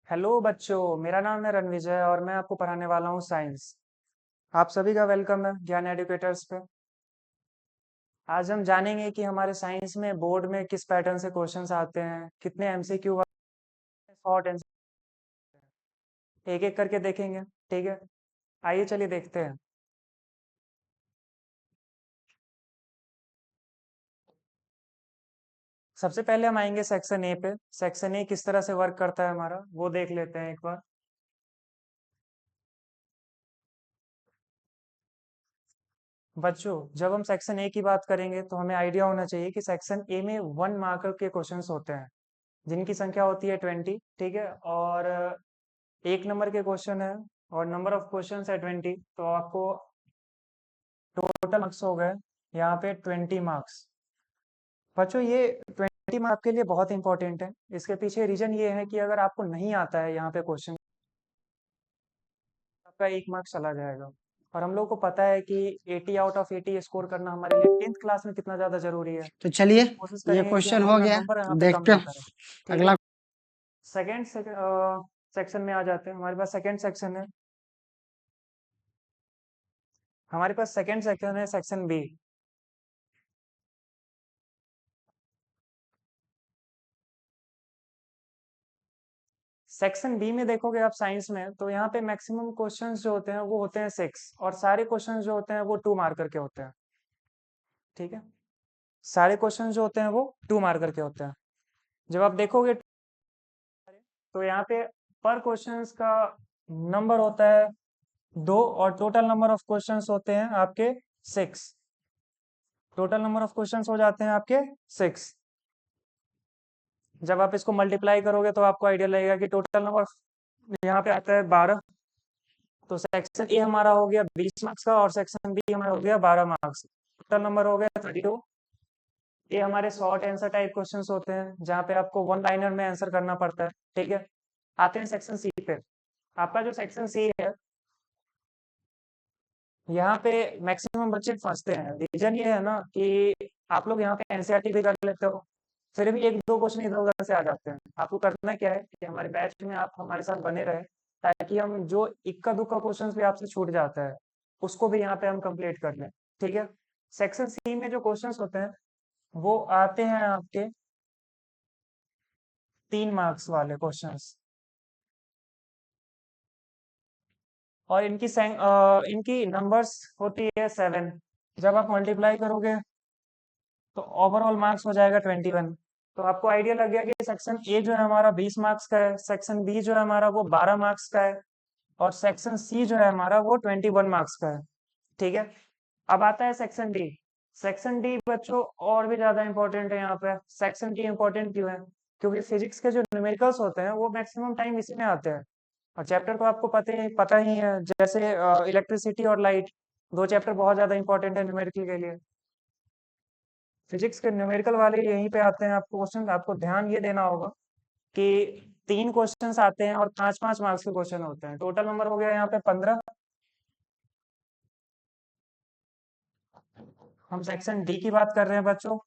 Hello बच्चों, मेरा नाम है रणविजय और मैं आपको पढ़ाने वाला हूँ साइंस। आप सभी का वेलकम है ज्ञान एडुकेटर्स पे। आज हम जानेंगे कि हमारे साइंस में बोर्ड में किस पैटर्न से क्वेश्चंस आते हैं, कितने एमसीक्यू शॉर्ट आंसर, एक एक करके देखेंगे। ठीक है, आइए चलिए देखते हैं। सबसे पहले हम आएंगे सेक्शन ए पे। सेक्शन ए किस तरह से वर्क करता है हमारा, वो देख लेते हैं एक बार। बच्चों, जब हम सेक्शन ए की बात करेंगे तो हमें आइडिया होना चाहिए कि सेक्शन ए में 1 मार्कर के क्वेश्चंस होते हैं, जिनकी संख्या होती है 20। ठीक है, और 1 नंबर के क्वेश्चन है और नंबर ऑफ क्वेश्चन है 20, तो आपको टोटल मार्क्स हो गए यहाँ पे 20 मार्क्स। बच्चों, ये 20 मार्क के लिए बहुत इंपॉर्टेंट है। इसके पीछे रीजन ये है कि अगर आपको नहीं आता है यहाँ पे क्वेश्चन, आपका 1 मार्क्स चला जाएगा। और हम लोग को पता है कि 80 आउट ऑफ 80 स्कोर करना हमारे लिए 10th क्लास में कितना ज्यादा जरूरी है। तो चलिए, कोशिश ये करेंगे कि क्वेश्चन हम हो अपना गया। नंबर यहाँ पे कम देखते ना हैं करें। ठीक है, अगला। सेकेंड सेक्शन में आ जाते हैं। हमारे पास सेकेंड सेक्शन है। हमारे पास सेकेंड सेक्शन है, सेक्शन बी। सेक्शन बी में देखोगे आप साइंस में, तो यहाँ पे मैक्सिमम क्वेश्चंस जो होते हैं वो होते हैं 6, और सारे क्वेश्चंस जो होते हैं वो 2 मार्कर के होते हैं। ठीक है, सारे क्वेश्चंस जो होते हैं वो 2 मार्कर के होते हैं। जब आप देखोगे तो यहाँ पे पर क्वेश्चंस का नंबर होता है 2, और टोटल नंबर ऑफ क्वेश्चंस होते हैं आपके 6। टोटल नंबर ऑफ क्वेश्चंस हो जाते हैं आपके 6। जब आप इसको मल्टीप्लाई करोगे तो आपको आइडिया लगेगा कि टोटल नंबर यहाँ पे आता है 12। तो सेक्शन ए हमारा हो गया 20 मार्क्स का और सेक्शन बी हमारा हो गया 12 मार्क्स। टोटल नंबर हो गया 32। ये हमारे शॉर्ट आंसर टाइप क्वेश्चंस होते हैं, जहाँ पे आपको वन लाइनर में आंसर करना पड़ता है। ठीक है, आते हैं सेक्शन सी पे। आपका जो सेक्शन सी है, यहाँ पे मैक्सिमम बच्चे फंसते हैं। रीजन ये है ना कि आप लोग यहाँ पे एनसीईआरटी भी कर लेते हो, फिर भी एक दो क्वेश्चन इधर उधर से आ जाते हैं। आपको करना क्या है कि हमारे बैच में आप हमारे साथ बने रहे, ताकि हम जो इक्का दुक्का क्वेश्चन भी आपसे छूट जाता है उसको भी यहाँ पे हम कंप्लीट कर लें। ठीक है, सेक्शन सी में जो क्वेश्चंस होते हैं वो आते हैं आपके 3 मार्क्स वाले क्वेश्चंस, और इनकी नंबर्स होती है 7। जब आप मल्टीप्लाई करोगे तो ओवरऑल मार्क्स हो जाएगा 21। तो आपको आइडिया लग गया कि सेक्शन ए जो है हमारा 20 मार्क्स का है, सेक्शन बी जो है हमारा वो 12 मार्क्स का है, और सेक्शन सी जो है हमारा वो 21 मार्क्स का है। ठीक है, अब आता है सेक्शन डी। सेक्शन डी बच्चों और भी ज्यादा इंपॉर्टेंट है। यहाँ पे सेक्शन डी इंपॉर्टेंट क्यों है? क्योंकि फिजिक्स के जो न्यूमेरिकल्स होते हैं वो मैक्सिमम टाइम इसी में आते हैं। और चैप्टर तो आपको पता ही है, जैसे इलेक्ट्रिसिटी और लाइट, दो चैप्टर बहुत ज्यादा इंपॉर्टेंट है न्यूमेरिकल के लिए। फिजिक्स के न्यूमेरिकल वाले यहीं पे आते हैं। आपको क्वेश्चन, आपको ध्यान ये देना होगा कि 3 क्वेश्चंस आते हैं और 5-5 मार्क्स के क्वेश्चन होते हैं। टोटल नंबर हो गया यहाँ पे 15। हम सेक्शन डी की बात कर रहे हैं बच्चों।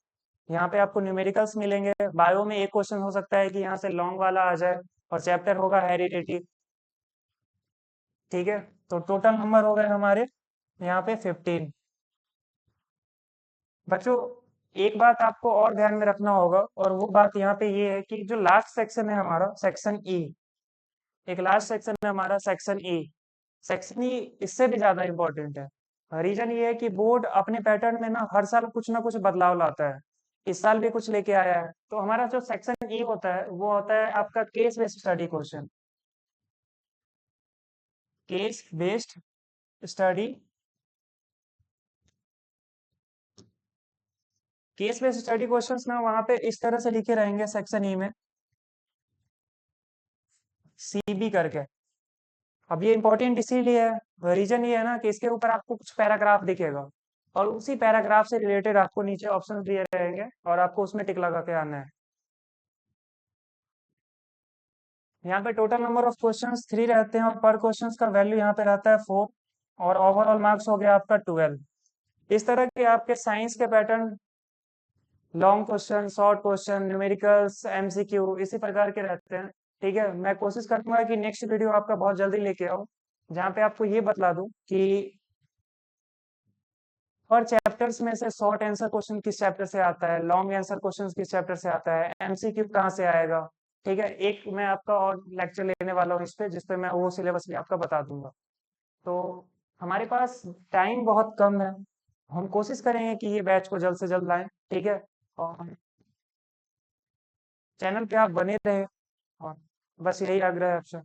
यहाँ पे आपको न्यूमेरिकल्स मिलेंगे। बायो में एक क्वेश्चन हो सकता है कि यहाँ से लॉन्ग वाला आ जाए, और चैप्टर होगा हेरिडिटी। ठीक है, तो टोटल नंबर हो गए हमारे यहाँ पे 15। बच्चों, एक बात आपको और ध्यान में रखना होगा, और वो बात यहाँ पे ये है कि जो लास्ट सेक्शन है हमारा, सेक्शन ई, एक लास्ट सेक्शन है हमारा सेक्शन ई। सेक्शन ई इससे भी ज्यादा इंपॉर्टेंट है। रीजन ये है कि बोर्ड अपने पैटर्न में ना हर साल कुछ ना कुछ बदलाव लाता है। इस साल भी कुछ लेके आया है। तो हमारा जो सेक्शन ई होता है वो होता है आपका case based study question. Case based study, case based study questions ना वहां पे इस तरह से लिखे रहेंगे सेक्शन ई में, सीबी करके। अब ये इंपॉर्टेंट इसीलिए है, रीजन ये है ना कि इसके ऊपर आपको कुछ पैराग्राफ दिखेगा, और उसी पैराग्राफ से रिलेटेड आपको नीचे ऑप्शंस दिए रहेंगे और आपको उसमें टिक लगा के आना है। यहाँ पे टोटल नंबर ऑफ क्वेश्चंस 3 रहते हैं, और पर क्वेश्चंस का वैल्यू यहाँ पे रहता है 4, और ओवरऑल मार्क्स हो गया आपका 12। इस तरह के आपके साइंस के pattern long question, short question, numericals, MCQ इसी प्रकार के रहते हैं। ठीक है, मैं कोशिश करूंगा कि नेक्स्ट वीडियो आपका बहुत जल्दी लेके आऊँ, जहाँ पे आपको ये बतला दूं कि हर चैप्टर्स में से शॉर्ट आंसर क्वेश्चन किस चैप्टर से आता है, लॉन्ग आंसर क्वेश्चन किस चैप्टर से आता है, एमसीक्यू कहाँ से आएगा। ठीक है, एक मैं आपका और लेक्चर लेने वाला हूँ इस पे, जिसपे मैं वो सिलेबस भी आपका बता दूंगा। तो हमारे पास टाइम बहुत कम है, हम कोशिश करेंगे कि ये बैच को जल्द से जल्द लाएं। ठीक है, और चैनल पे आप बने रहे, और बस यही आग्रह है आपसे।